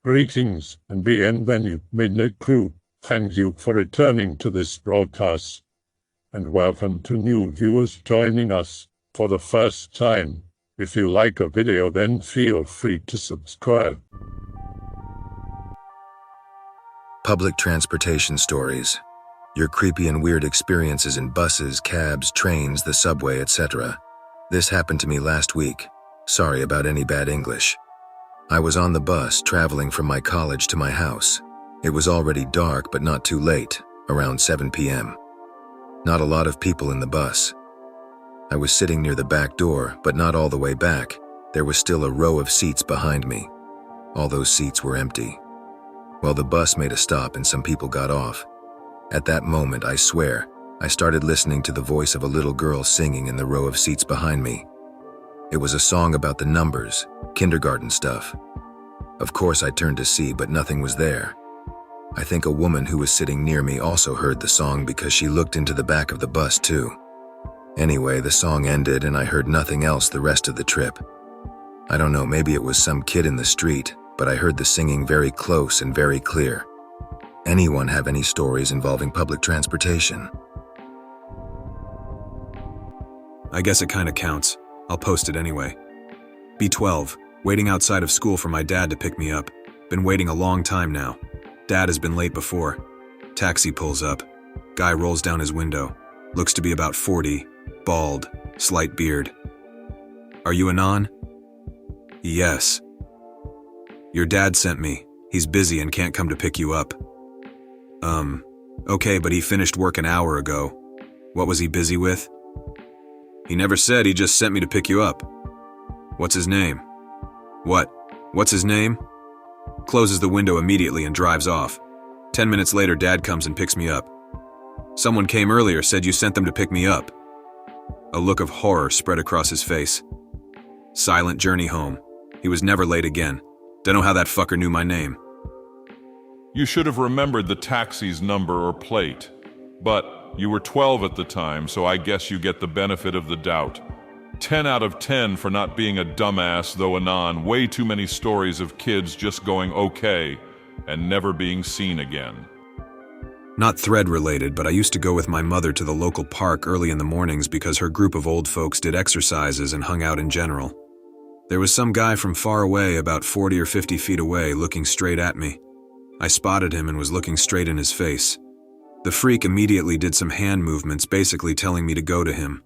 Greetings and bienvenue, Midnight Crew. Thank you for returning to this broadcast. And welcome to new viewers joining us for the first time. If you like a video, then feel free to subscribe. Public transportation stories. Your creepy and weird experiences in buses, cabs, trains, the subway, etc. This happened to me last week. Sorry about any bad English. I was on the bus traveling from my college to my house. It was already dark but not too late, around 7 p.m. Not a lot of people in the bus. I was sitting near the back door, but not all the way back. There was still a row of seats behind me. All those seats were empty. Well, the bus made a stop and some people got off. At that moment, I swear, I started listening to the voice of a little girl singing in the row of seats behind me. It was a song about the numbers, kindergarten stuff. Of course, I turned to see, but nothing was there. I think a woman who was sitting near me also heard the song because she looked into the back of the bus too. Anyway, the song ended and I heard nothing else the rest of the trip. I don't know, maybe it was some kid in the street, but I heard the singing very close and very clear. Anyone have any stories involving public transportation? I guess it kinda counts. I'll post it anyway. B12, waiting outside of school for my dad to pick me up. Been waiting a long time now. Dad has been late before. Taxi pulls up. Guy rolls down his window. Looks to be about 40, bald, slight beard. Are you Anon? Yes. Your dad sent me. He's busy and can't come to pick you up. Okay, but he finished work an hour ago. What was he busy with? He never said, he just sent me to pick you up. What's his name? What? What's his name? Closes the window immediately and drives off. 10 minutes later, Dad comes and picks me up. Someone came earlier, said you sent them to pick me up. A look of horror spread across his face. Silent journey home. He was never late again. Don't know how that fucker knew my name. You should have remembered the taxi's number or plate. But you were 12 at the time, so I guess you get the benefit of the doubt. 10 out of 10 for not being a dumbass, though Anon. Way too many stories of kids just going okay and never being seen again. Not thread-related, but I used to go with my mother to the local park early in the mornings because her group of old folks did exercises and hung out in general. There was some guy from far away, about 40 or 50 feet away, looking straight at me. I spotted him and was looking straight in his face. The freak immediately did some hand movements, basically telling me to go to him.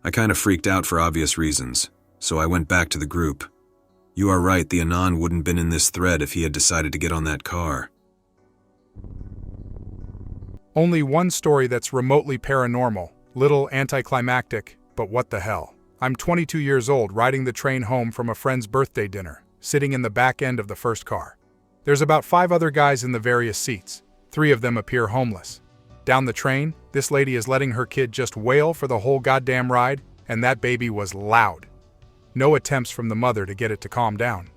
I kind of freaked out for obvious reasons, so I went back to the group. You are right, the Anon wouldn't been in this thread if he had decided to get on that car. Only one story that's remotely paranormal, little anticlimactic, but what the hell. I'm 22 years old, riding the train home from a friend's birthday dinner, sitting in the back end of the first car. There's about 5 other guys in the various seats. 3 of them appear homeless. Down the train, this lady is letting her kid just wail for the whole goddamn ride, and that baby was loud. No attempts from the mother to get it to calm down.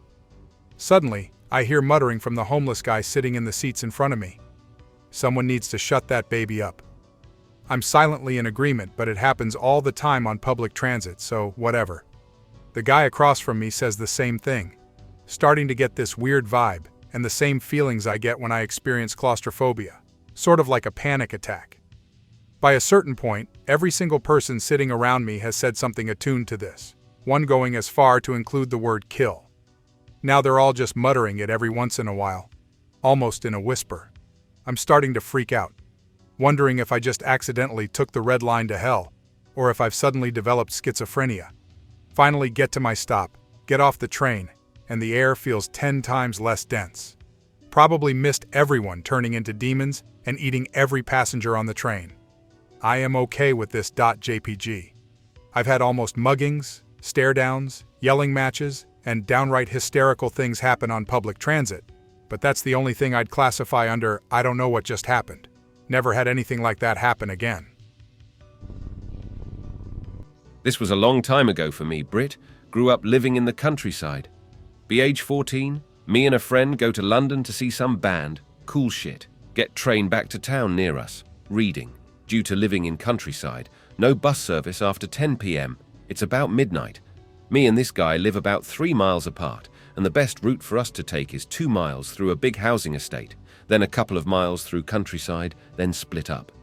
Suddenly, I hear muttering from the homeless guy sitting in the seats in front of me. Someone needs to shut that baby up. I'm silently in agreement, but it happens all the time on public transit, so whatever. The guy across from me says the same thing. Starting to get this weird vibe, and the same feelings I get when I experience claustrophobia, sort of like a panic attack. By a certain point, every single person sitting around me has said something attuned to this, one going as far to include the word kill. Now they're all just muttering it every once in a while, almost in a whisper. I'm starting to freak out, wondering if I just accidentally took the red line to hell, or if I've suddenly developed schizophrenia. Finally get to my stop, get off the train, and the air feels 10 times less dense. Probably missed everyone turning into demons and eating every passenger on the train. I am okay with this .jpg. I've had almost muggings, stare-downs, yelling matches, and downright hysterical things happen on public transit, but that's the only thing I'd classify under I don't know what just happened. Never had anything like that happen again. This was a long time ago for me, Brit. Grew up living in the countryside. Be age 14, me and a friend go to London to see some band. Cool shit. Get train back to town near us. Reading. Due to living in countryside, no bus service after 10 p.m. It's about midnight. Me and this guy live about 3 miles apart, and the best route for us to take is 2 miles through a big housing estate, then a couple of miles through countryside, then split up.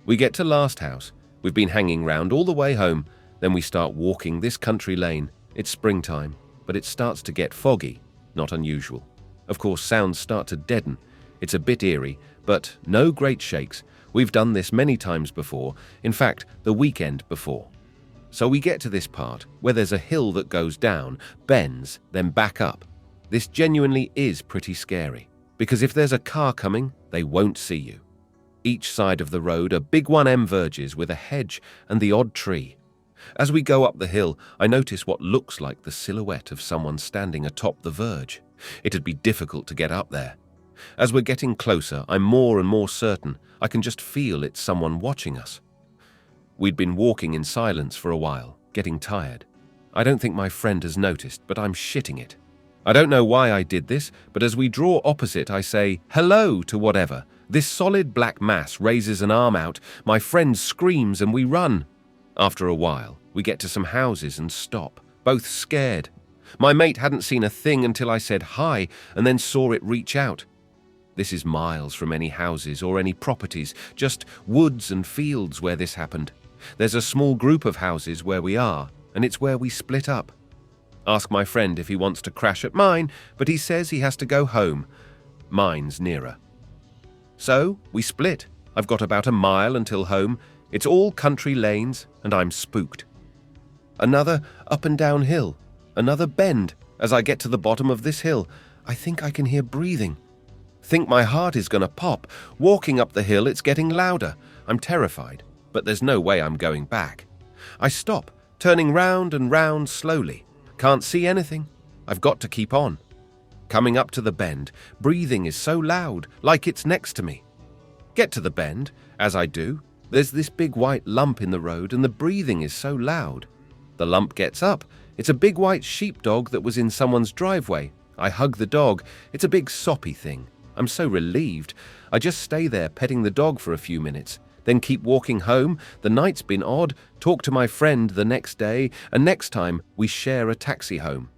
We get to last house. We've been hanging round all the way home, then we start walking this country lane. It's springtime, but it starts to get foggy, not unusual. Of course, sounds start to deaden. It's a bit eerie, but no great shakes. We've done this many times before, in fact, the weekend before. So we get to this part where there's a hill that goes down, bends, then back up. This genuinely is pretty scary, because if there's a car coming, they won't see you. Each side of the road are big 1M verges with a hedge and the odd tree. As we go up the hill, I notice what looks like the silhouette of someone standing atop the verge. It'd be difficult to get up there. As we're getting closer, I'm more and more certain I can just feel it's someone watching us. We'd been walking in silence for a while, getting tired. I don't think my friend has noticed, but I'm shitting it. I don't know why I did this, but as we draw opposite, I say, "Hello" to whatever. This solid black mass raises an arm out, my friend screams and we run. After a while, we get to some houses and stop, both scared. My mate hadn't seen a thing until I said hi and then saw it reach out. This is miles from any houses or any properties, just woods and fields where this happened. There's a small group of houses where we are, and it's where we split up. Ask my friend if he wants to crash at mine, but he says he has to go home. Mine's nearer. So, we split. I've got about a mile until home. It's all country lanes, and I'm spooked. Another up and down hill. Another bend. As I get to the bottom of this hill, I think I can hear breathing. Think my heart is going to pop. Walking up the hill, it's getting louder. I'm terrified, but there's no way I'm going back. I stop, turning round and round slowly. Can't see anything. I've got to keep on. Coming up to the bend, breathing is so loud, like it's next to me. Get to the bend, as I do. There's this big white lump in the road and the breathing is so loud. The lump gets up. It's a big white sheepdog that was in someone's driveway. I hug the dog. It's a big soppy thing. I'm so relieved. I just stay there petting the dog for a few minutes, then keep walking home. The night's been odd. Talk to my friend the next day, and next time we share a taxi home.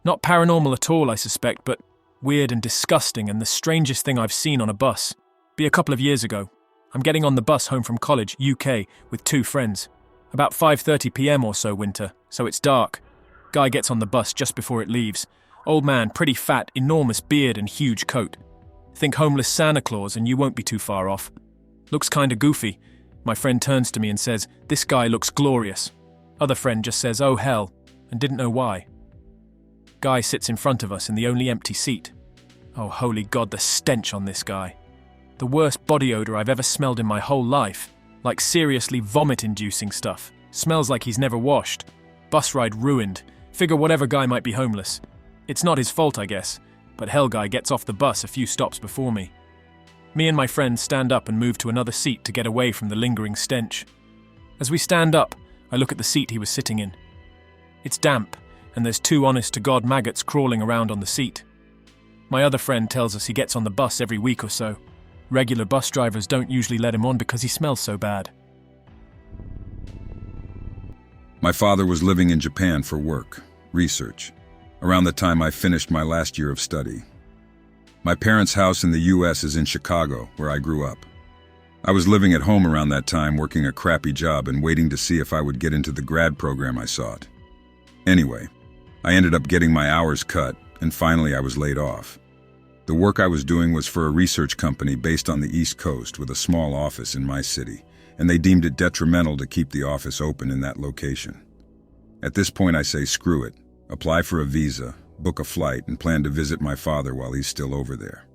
Not paranormal at all, I suspect, but weird and disgusting and the strangest thing I've seen on a bus. Be a couple of years ago. I'm getting on the bus home from college, UK, with 2 friends. About 5:30 p.m. or so winter, so it's dark. Guy gets on the bus just before it leaves. Old man, pretty fat, enormous beard and huge coat. Think homeless Santa Claus and you won't be too far off. Looks kinda goofy. My friend turns to me and says, "This guy looks glorious." Other friend just says, "Oh hell," and didn't know why. Guy sits in front of us in the only empty seat. Oh holy God, the stench on this guy. The worst body odor I've ever smelled in my whole life. Like seriously vomit-inducing stuff. Smells like he's never washed. Bus ride ruined. Figure whatever guy might be homeless. It's not his fault, I guess, but hell guy gets off the bus a few stops before me. Me and my friend stand up and move to another seat to get away from the lingering stench. As we stand up, I look at the seat he was sitting in. It's damp, and there's 2 honest-to-God maggots crawling around on the seat. My other friend tells us he gets on the bus every week or so. Regular bus drivers don't usually let him on because he smells so bad. My father was living in Japan for work, research, around the time I finished my last year of study. My parents' house in the US is in Chicago, where I grew up. I was living at home around that time, working a crappy job and waiting to see if I would get into the grad program I sought. Anyway, I ended up getting my hours cut, and finally I was laid off. The work I was doing was for a research company based on the East Coast with a small office in my city, and they deemed it detrimental to keep the office open in that location. At this point I say screw it, apply for a visa, book a flight, and plan to visit my father while he's still over there.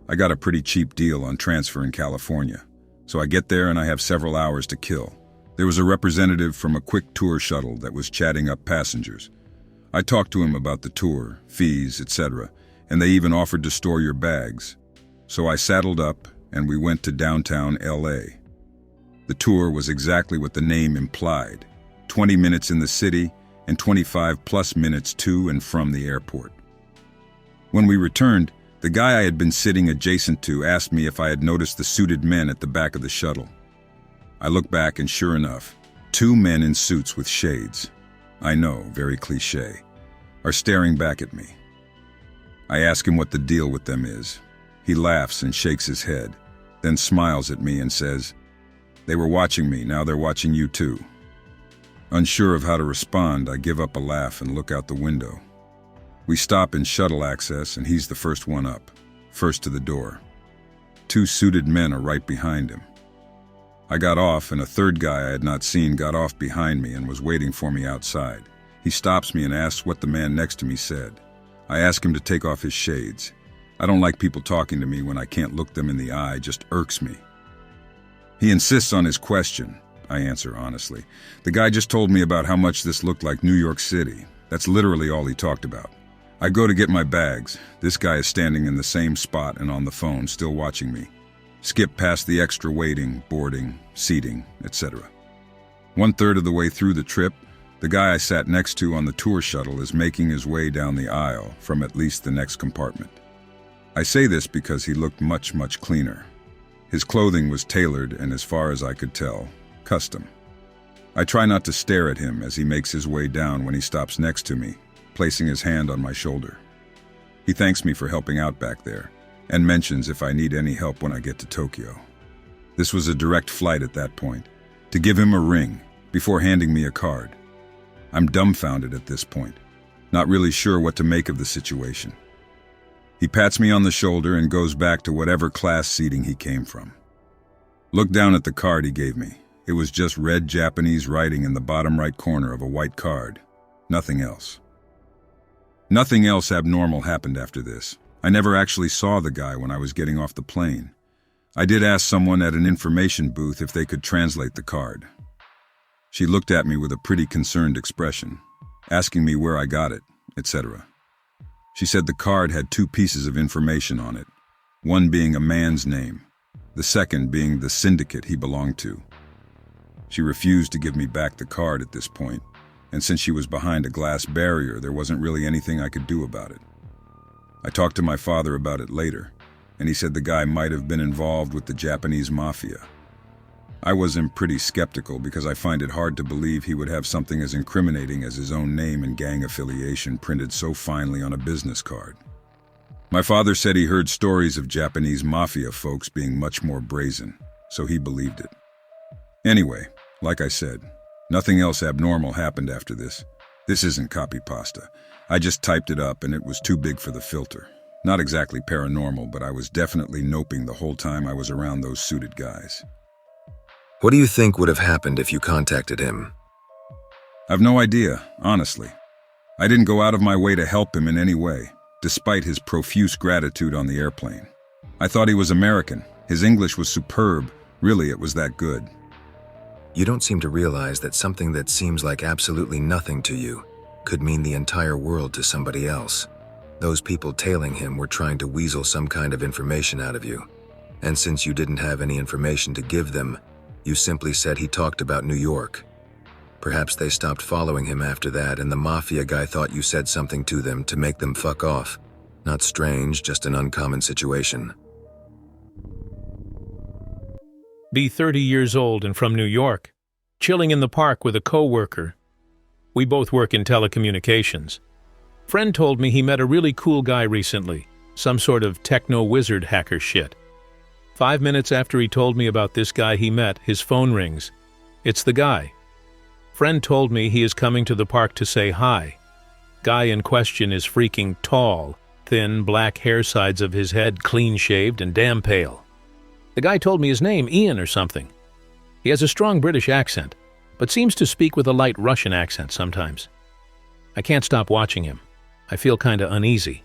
I got a pretty cheap deal on transfer in California, so I get there and I have several hours to kill. There was a representative from a quick tour shuttle that was chatting up passengers. I talked to him about the tour, fees, etc., and they even offered to store your bags. So I saddled up and we went to downtown LA. The tour was exactly what the name implied, 20 minutes in the city and 25 plus minutes to and from the airport. When we returned, the guy I had been sitting adjacent to asked me if I had noticed the suited men at the back of the shuttle. I looked back and sure enough, 2 men in suits with shades. I know, very cliché, are staring back at me. I ask him what the deal with them is. He laughs and shakes his head, then smiles at me and says, "They were watching me, now they're watching you too." Unsure of how to respond, I give up a laugh and look out the window. We stop in shuttle access and he's the first one up, first to the door. 2 suited men are right behind him. I got off and a third guy I had not seen got off behind me and was waiting for me outside. He stops me and asks what the man next to me said. I ask him to take off his shades. I don't like people talking to me when I can't look them in the eye, it just irks me. He insists on his question. I answer honestly. The guy just told me about how much this looked like New York City. That's literally all he talked about. I go to get my bags. This guy is standing in the same spot and on the phone, still watching me. Skip past the extra waiting, boarding, seating, etc. 1/3 of the way through the trip, the guy I sat next to on the tour shuttle is making his way down the aisle from at least the next compartment. I say this because he looked much, much cleaner. His clothing was tailored and, as far as I could tell, custom. I try not to stare at him as he makes his way down when he stops next to me, placing his hand on my shoulder. He thanks me for helping out back there, and mentions if I need any help when I get to Tokyo. This was a direct flight at that point, to give him a ring, before handing me a card. I'm dumbfounded at this point, not really sure what to make of the situation. He pats me on the shoulder and goes back to whatever class seating he came from. Look down at the card he gave me. It was just red Japanese writing in the bottom right corner of a white card. Nothing else. Nothing else abnormal happened after this. I never actually saw the guy when I was getting off the plane. I did ask someone at an information booth if they could translate the card. She looked at me with a pretty concerned expression, asking me where I got it, etc. She said the card had 2 pieces of information on it, one being a man's name, the second being the syndicate he belonged to. She refused to give me back the card at this point, and since she was behind a glass barrier, there wasn't really anything I could do about it. I talked to my father about it later, and he said the guy might have been involved with the Japanese mafia. I was pretty skeptical because I find it hard to believe he would have something as incriminating as his own name and gang affiliation printed so finely on a business card. My father said he heard stories of Japanese mafia folks being much more brazen, so he believed it. Anyway, like I said, nothing else abnormal happened after this. This isn't copy pasta. I just typed it up and it was too big for the filter. Not exactly paranormal, but I was definitely noping the whole time I was around those suited guys. What do you think would have happened if you contacted him? I've no idea, honestly. I didn't go out of my way to help him in any way, despite his profuse gratitude on the airplane. I thought he was American. His English was superb. Really, it was that good. You don't seem to realize that something that seems like absolutely nothing to you could mean the entire world to somebody else. Those people tailing him were trying to weasel some kind of information out of you. And since you didn't have any information to give them, you simply said he talked about New York. Perhaps they stopped following him after that and the mafia guy thought you said something to them to make them fuck off. Not strange, just an uncommon situation. Be 30 years old and from New York, chilling in the park with a co-worker. We both work in telecommunications. Friend told me he met a really cool guy recently, some sort of Techno Wizard hacker shit. 5 minutes after he told me about this guy he met, his phone rings. It's the guy. Friend told me he is coming to the park to say hi. Guy in question is freaking tall, thin, black hair sides of his head clean-shaved and damn pale. The guy told me his name, Ian or something. He has a strong British accent, but seems to speak with a light Russian accent sometimes. I can't stop watching him. I feel kinda uneasy.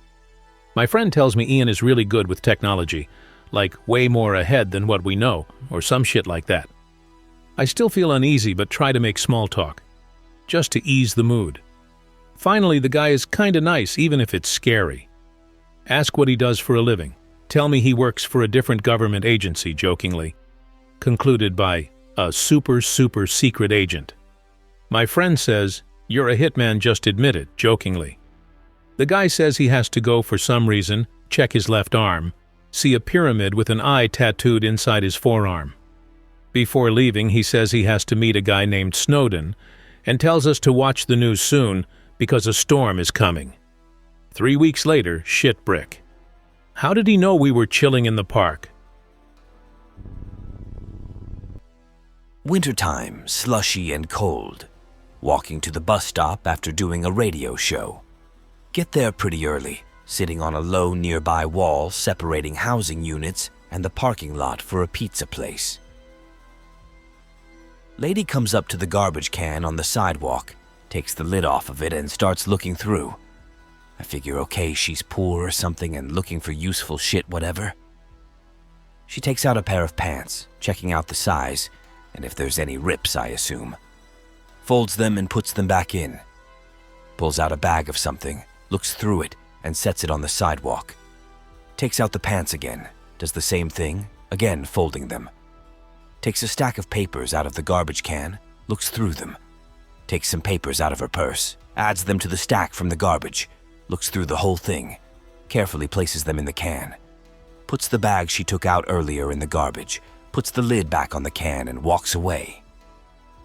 My friend tells me Ian is really good with technology, like way more ahead than what we know, or some shit like that. I still feel uneasy but try to make small talk, just to ease the mood. Finally, the guy is kinda nice even if it's scary. Ask what he does for a living. Tell me he works for a different government agency, jokingly. Concluded by, a super secret agent. My friend says, you're a hitman just admitted, jokingly. The guy says he has to go for some reason, check his left arm, see a pyramid with an eye tattooed inside his forearm. Before leaving, he says he has to meet a guy named Snowden, and tells us to watch the news soon because a storm is coming. 3 weeks later, shit brick. How did he know we were chilling in the park? Wintertime, slushy and cold. Walking to the bus stop after doing a radio show. Get there pretty early, sitting on a low nearby wall separating housing units and the parking lot for a pizza place. Lady comes up to the garbage can on the sidewalk, takes the lid off of it and starts looking through. I figure okay, she's poor or something and looking for useful shit, whatever. She takes out a pair of pants, checking out the size, and if there's any rips, I assume. Folds them and puts them back in. Pulls out a bag of something, looks through it, and sets it on the sidewalk. Takes out the pants again, does the same thing, again folding them. Takes a stack of papers out of the garbage can, looks through them. Takes some papers out of her purse, adds them to the stack from the garbage, looks through the whole thing, carefully places them in the can. Puts the bag she took out earlier in the garbage, puts the lid back on the can and walks away.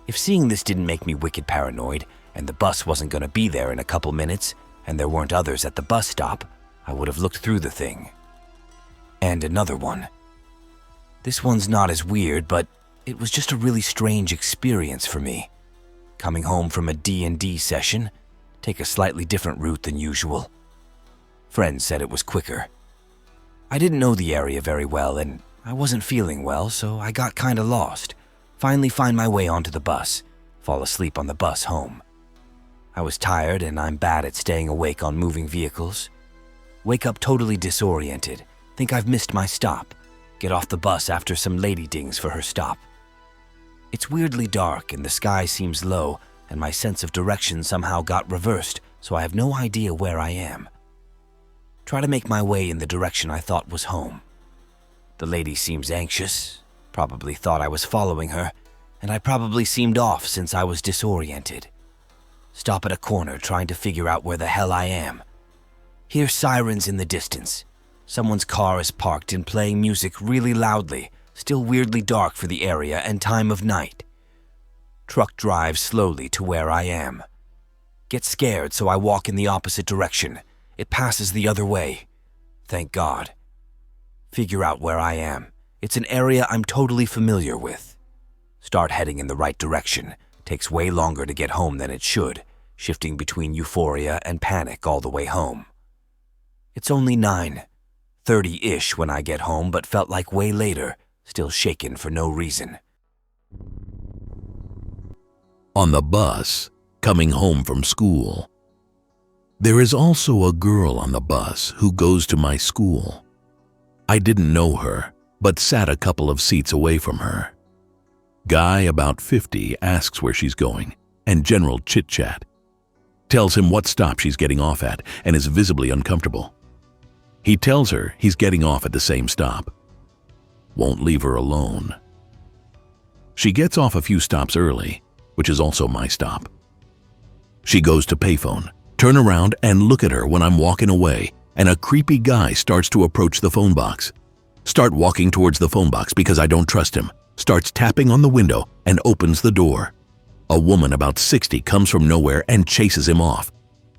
If seeing this didn't make me wicked paranoid, and the bus wasn't going to be there in a couple minutes, and there weren't others at the bus stop, I would have looked through the thing. And another one. This one's not as weird, but it was just a really strange experience for me. Coming home from a D&D session, take a slightly different route than usual. Friends said it was quicker. I didn't know the area very well, and I wasn't feeling well, so I got kinda lost. Finally find my way onto the bus, fall asleep on the bus home. I was tired and I'm bad at staying awake on moving vehicles. Wake up totally disoriented, think I've missed my stop, get off the bus after some lady dings for her stop. It's weirdly dark and the sky seems low and my sense of direction somehow got reversed, so I have no idea where I am. Try to make my way in the direction I thought was home. The lady seems anxious, probably thought I was following her, and I probably seemed off since I was disoriented. Stop at a corner trying to figure out where the hell I am. Hear sirens in the distance. Someone's car is parked and playing music really loudly, still weirdly dark for the area and time of night. Truck drives slowly to where I am. Get scared, so I walk in the opposite direction. It passes the other way. Thank God. Figure out where I am. It's an area I'm totally familiar with. Start heading in the right direction. Takes way longer to get home than it should, shifting between euphoria and panic all the way home. It's only 9:30-ish when I get home, but felt like way later, still shaken for no reason. On the bus, coming home from school. There is also a girl on the bus who goes to my school. I didn't know her, but sat a couple of seats away from her. Guy about 50 asks where she's going, and general chit-chat. Tells him what stop she's getting off at and is visibly uncomfortable. He tells her he's getting off at the same stop. Won't leave her alone. She gets off a few stops early, which is also my stop. She goes to payphone, turn around and look at her when I'm walking away, and a creepy guy starts to approach the phone box. Start walking towards the phone box because I don't trust him. Starts tapping on the window and opens the door. A woman about 60 comes from nowhere and chases him off.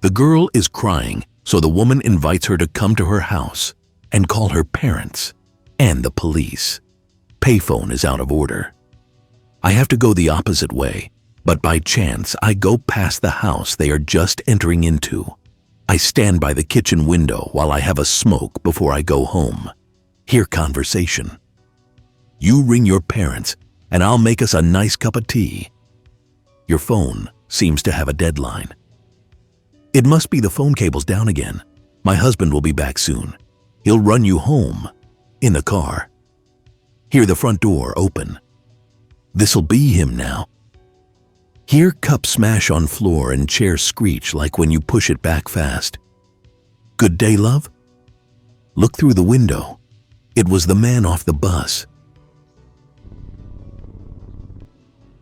The girl is crying, so the woman invites her to come to her house and call her parents and the police. Payphone is out of order. I have to go the opposite way, but by chance I go past the house they are just entering into. I stand by the kitchen window while I have a smoke before I go home. Hear conversation. You ring your parents and I'll make us a nice cup of tea. Your phone seems to have a deadline. It must be the phone cable's down again. My husband will be back soon. He'll run you home in the car. Hear the front door open. This'll be him now. Hear cup smash on floor and chair screech like when you push it back fast. Good day, love? Look through the window. It was the man off the bus.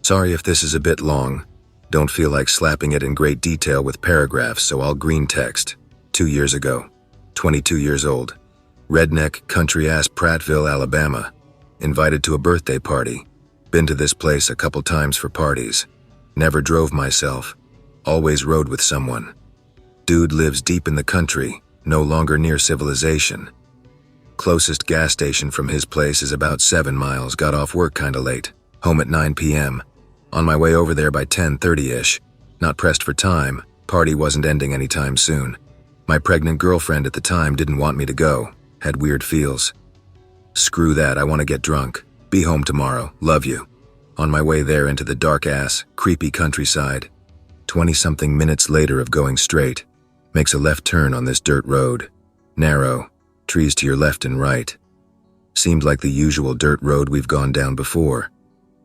Sorry if this is a bit long. Don't feel like slapping it in great detail with paragraphs, so I'll Greentext. 2 years ago. 22 years old. Redneck, country-ass Prattville, Alabama. Invited to a birthday party. Been to this place a couple times for parties. Never drove myself. Always rode with someone. Dude lives deep in the country, no longer near civilization. Closest gas station from his place is about 7 miles. Got off work kinda late. Home at 9 p.m. On my way over there by 10:30-ish. Not pressed for time. Party wasn't ending anytime soon. My pregnant girlfriend at the time didn't want me to go. Had weird feels. Screw that, I want to get drunk. Be home tomorrow. Love you. On my way there into the dark-ass, creepy countryside. 20-something minutes later of going straight. Makes a left turn on this dirt road. Narrow. Trees to your left and right. Seemed like the usual dirt road we've gone down before.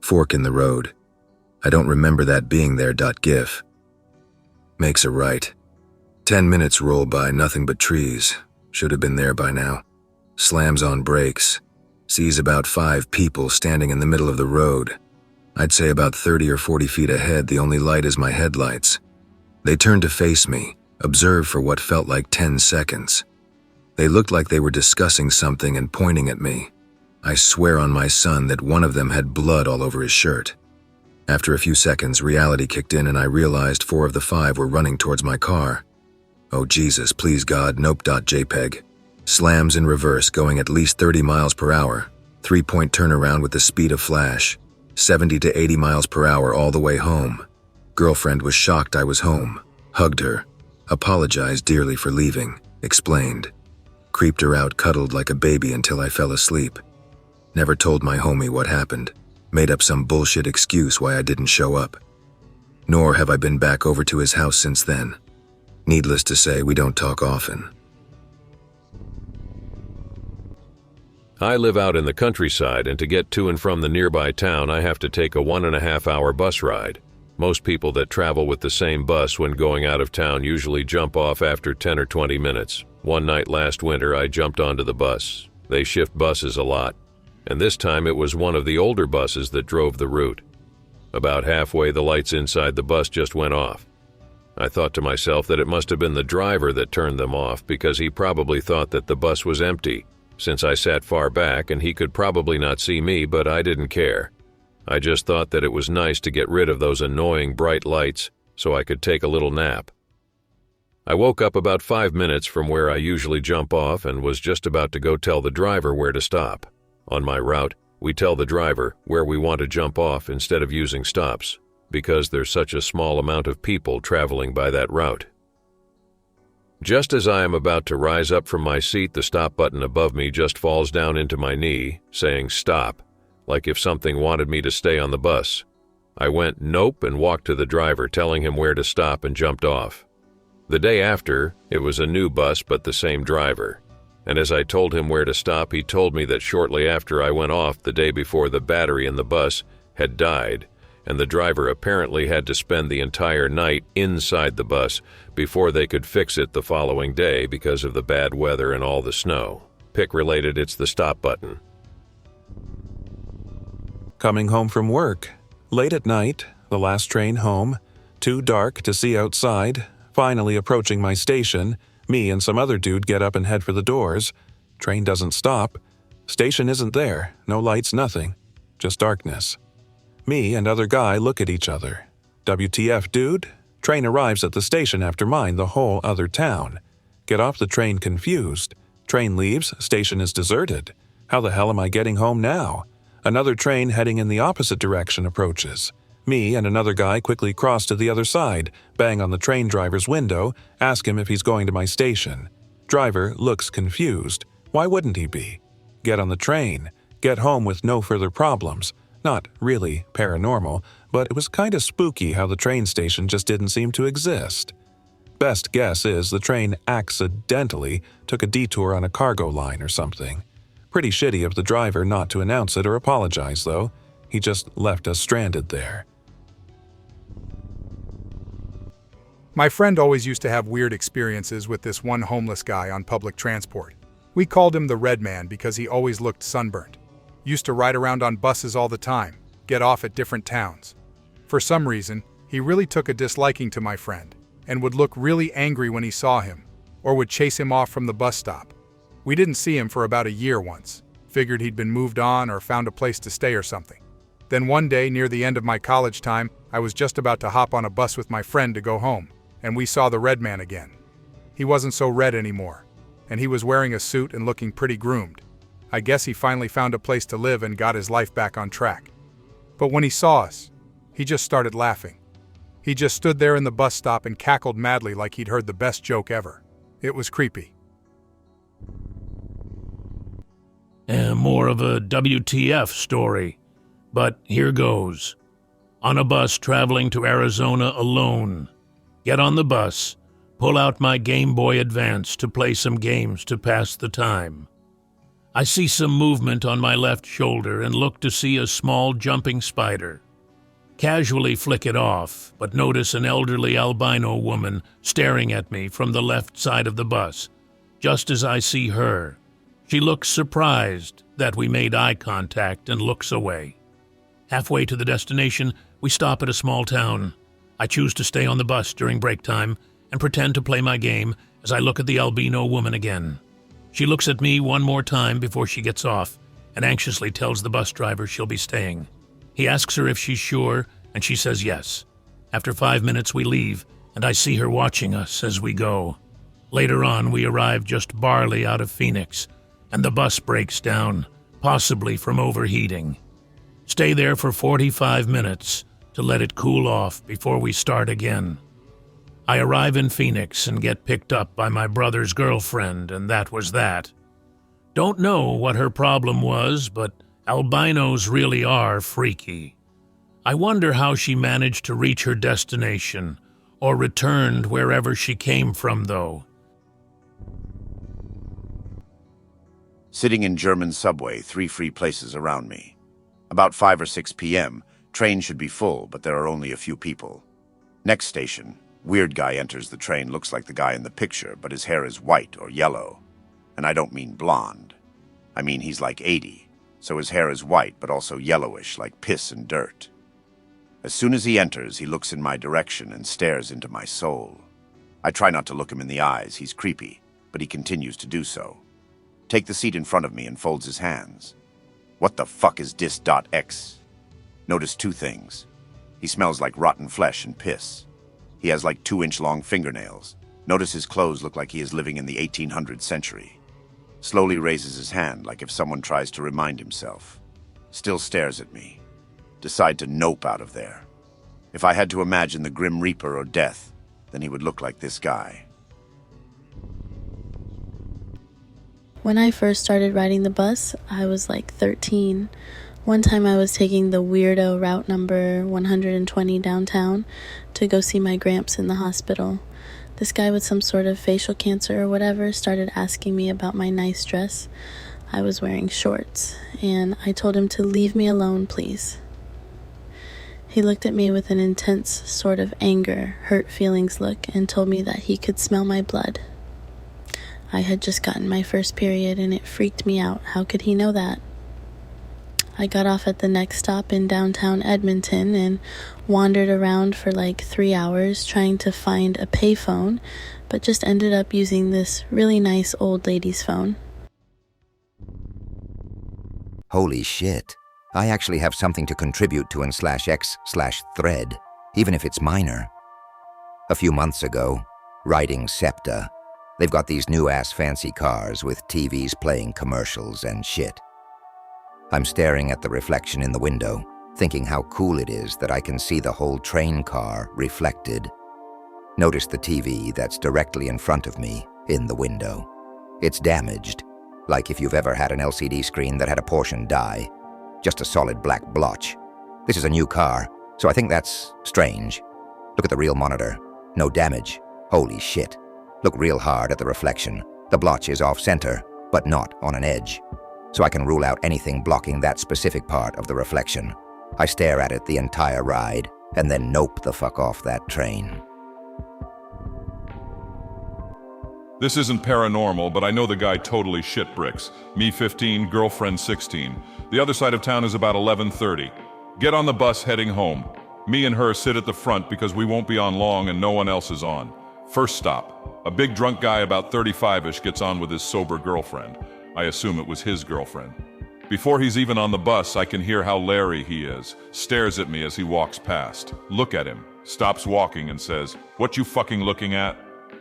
Fork in the road. I don't remember that being there. GIF. Makes a right. 10 minutes roll by, nothing but trees. Should have been there by now. Slams on brakes. Sees about 5 people standing in the middle of the road. I'd say about 30 or 40 feet ahead, the only light is my headlights. They turned to face me, observe for what felt like 10 seconds. They looked like they were discussing something and pointing at me. I swear on my son that one of them had blood all over his shirt. After a few seconds, reality kicked in and I realized 4 of the 5 were running towards my car. Oh Jesus, please God, nope. JPEG. Slams in reverse, going at least 30 miles per hour. 3-point turnaround with the speed of flash. 70 to 80 miles per hour all the way home. Girlfriend was shocked I was home. Hugged her. Apologized dearly for leaving. Explained. Creeped her out, cuddled like a baby until I fell asleep. Never told my homie what happened. Made up some bullshit excuse why I didn't show up. Nor have I been back over to his house since then. Needless to say, we don't talk often. I live out in the countryside, and to get to and from the nearby town, I have to take a 1.5-hour bus ride. Most people that travel with the same bus when going out of town usually jump off after 10 or 20 minutes. One night last winter, I jumped onto the bus. They shift buses a lot, and this time it was one of the older buses that drove the route. About halfway, the lights inside the bus just went off. I thought to myself that it must have been the driver that turned them off because he probably thought that the bus was empty, since I sat far back and he could probably not see me, but I didn't care. I just thought that it was nice to get rid of those annoying bright lights so I could take a little nap. I woke up about 5 minutes from where I usually jump off and was just about to go tell the driver where to stop. On my route, we tell the driver where we want to jump off instead of using stops, because there's such a small amount of people traveling by that route. Just as I am about to rise up from my seat, the stop button above me just falls down into my knee, saying stop, like if something wanted me to stay on the bus. I went nope and walked to the driver, telling him where to stop, and jumped off. The day after, it was a new bus but the same driver. And as I told him where to stop, he told me that shortly after I went off the day before, the battery in the bus had died, and the driver apparently had to spend the entire night inside the bus before they could fix it the following day because of the bad weather and all the snow. Pick related, it's the stop button. Coming home from work. Late at night, the last train home. Too dark to see outside. Finally approaching my station. Me and some other dude get up and head for the doors. Train doesn't stop. Station isn't there. No lights, nothing. Just darkness. Me and other guy look at each other. WTF, dude? Train arrives at the station after mine, the whole other town. Get off the train confused. Train leaves, station is deserted. How the hell am I getting home now? Another train heading in the opposite direction approaches. Me and another guy quickly cross to the other side, bang on the train driver's window, ask him if he's going to my station. Driver looks confused. Why wouldn't he be? Get on the train. Get home with no further problems. Not really paranormal, but it was kinda spooky how the train station just didn't seem to exist. Best guess is the train accidentally took a detour on a cargo line or something. Pretty shitty of the driver not to announce it or apologize, though. He just left us stranded there. My friend always used to have weird experiences with this one homeless guy on public transport. We called him the Redman because he always looked sunburned. Used to ride around on buses all the time, get off at different towns. For some reason, he really took a disliking to my friend, and would look really angry when he saw him, or would chase him off from the bus stop. We didn't see him for about a year once, figured he'd been moved on or found a place to stay or something. Then one day, near the end of my college time, I was just about to hop on a bus with my friend to go home, and we saw the Redman again. He wasn't so red anymore, and he was wearing a suit and looking pretty groomed. I guess he finally found a place to live and got his life back on track. But when he saw us, he just started laughing. He just stood there in the bus stop and cackled madly like he'd heard the best joke ever. It was creepy. More of a WTF story, but here goes. On a bus traveling to Arizona alone. Get on the bus, pull out my Game Boy Advance to play some games to pass the time. I see some movement on my left shoulder and look to see a small jumping spider. Casually flick it off, but notice an elderly albino woman staring at me from the left side of the bus, just as I see her. She looks surprised that we made eye contact and looks away. Halfway to the destination, we stop at a small town. I choose to stay on the bus during break time and pretend to play my game as I look at the albino woman again. She looks at me one more time before she gets off and anxiously tells the bus driver she'll be staying. He asks her if she's sure, and she says yes. After 5 minutes, we leave, and I see her watching us as we go. Later on, we arrive just barely out of Phoenix, and the bus breaks down, possibly from overheating. Stay there for 45 minutes to let it cool off before we start again. I arrive in Phoenix and get picked up by my brother's girlfriend, and that was that. Don't know what her problem was, but albinos really are freaky. I wonder how she managed to reach her destination, or returned wherever she came from, though. Sitting in German subway, 3 free places around me. About 5 or 6 p.m., train should be full, but there are only a few people. Next station, weird guy enters the train, looks like the guy in the picture, but his hair is white or yellow. And I don't mean blonde. I mean he's like 80, so his hair is white but also yellowish like piss and dirt. As soon as he enters, he looks in my direction and stares into my soul. I try not to look him in the eyes, he's creepy, but he continues to do so. Take the seat in front of me and folds his hands. What the fuck is dis.x? Notice 2 things. He smells like rotten flesh and piss. He has like 2-inch-long fingernails. Notice his clothes look like he is living in the 1800th century. Slowly raises his hand like if someone tries to remind himself. Still stares at me. Decide to nope out of there. If I had to imagine the Grim Reaper or death, then he would look like this guy. When I first started riding the bus, I was like 13. One time I was taking the weirdo route number 120 downtown to go see my gramps in the hospital. This guy with some sort of facial cancer or whatever started asking me about my nice dress. I was wearing shorts, and I told him to leave me alone, please. He looked at me with an intense sort of anger, hurt feelings look and told me that he could smell my blood. I had just gotten my first period and it freaked me out. How could he know that? I got off at the next stop in downtown Edmonton and wandered around for like 3 hours trying to find a payphone, but just ended up using this really nice old lady's phone. Holy shit. I actually have something to contribute to in /x/thread, even if it's minor. A few months ago, riding SEPTA. They've got these new-ass fancy cars with TVs playing commercials and shit. I'm staring at the reflection in the window, thinking how cool it is that I can see the whole train car reflected. Notice the TV that's directly in front of me, in the window. It's damaged, like if you've ever had an LCD screen that had a portion die. Just a solid black blotch. This is a new car, so I think that's strange. Look at the real monitor. No damage. Holy shit. Look real hard at the reflection. The blotch is off-center, but not on an edge. So I can rule out anything blocking that specific part of the reflection. I stare at it the entire ride, and then nope the fuck off that train. This isn't paranormal, but I know the guy totally shit bricks. Me 15, girlfriend 16. The other side of town is about 11:30. Get on the bus heading home. Me and her sit at the front because we won't be on long and no one else is on. First stop. A big drunk guy about 35-ish gets on with his sober girlfriend. I assume it was his girlfriend. Before he's even on the bus, I can hear how Larry he is. Stares at me as he walks past. Look at him. Stops walking and says, "What you fucking looking at?"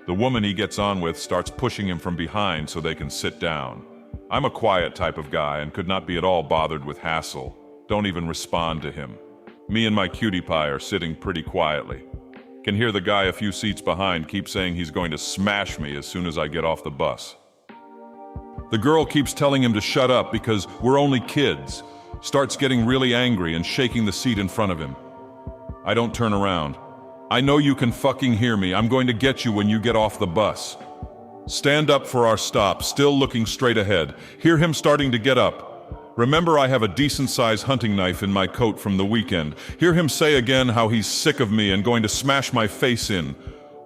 The woman he gets on with starts pushing him from behind so they can sit down. I'm a quiet type of guy and could not be at all bothered with hassle. Don't even respond to him. Me and my cutie pie are sitting pretty quietly. Can hear the guy a few seats behind keep saying he's going to smash me as soon as I get off the bus. The girl keeps telling him to shut up because we're only kids. Starts getting really angry and shaking the seat in front of him. I don't turn around. I know you can fucking hear me. I'm going to get you when you get off the bus. Stand up for our stop, still looking straight ahead. Hear him starting to get up. Remember, I have a decent-sized hunting knife in my coat from the weekend. Hear him say again how he's sick of me and going to smash my face in.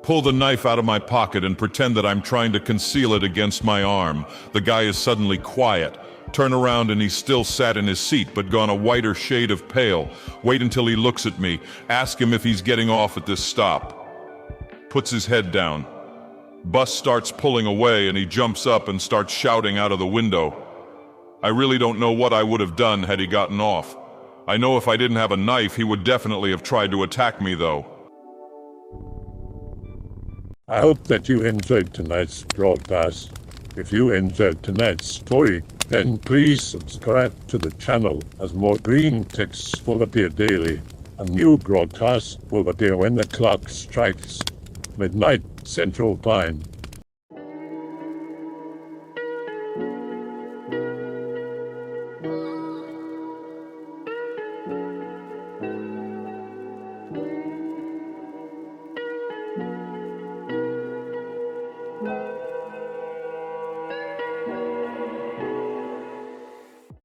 Pull the knife out of my pocket and pretend that I'm trying to conceal it against my arm. The guy is suddenly quiet. Turn around and he's still sat in his seat but gone a whiter shade of pale. Wait until he looks at me. Ask him if he's getting off at this stop. Puts his head down. Bus starts pulling away and he jumps up and starts shouting out of the window. I really don't know what I would have done had he gotten off. I know if I didn't have a knife, he would definitely have tried to attack me though. I hope that you enjoyed tonight's broadcast. If you enjoyed tonight's story, then please subscribe to the channel as more Greentext will appear daily. A new broadcast will appear when the clock strikes midnight Central Time.